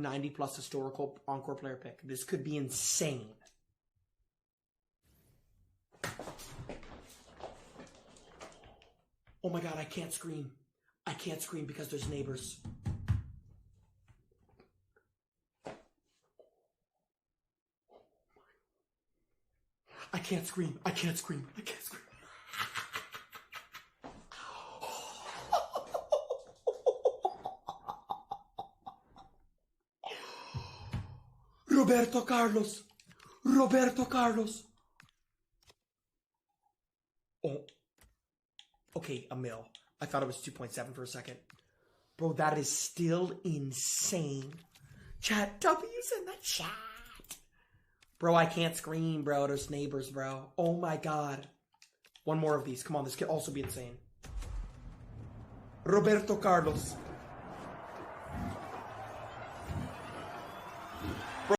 90 plus historical encore player pick. This could be insane. Oh my god, I can't scream. I can't scream because there's neighbors. I can't scream. I can't scream. I can't scream. Roberto Carlos. Roberto Carlos. Oh. Okay, a mil. I thought it was 2.7 for a second. Bro, that is still insane. Chat, W's in the chat. Bro, I can't scream, bro. There's neighbors, bro. Oh my god. One more of these. Come on, this could also be insane. Roberto Carlos.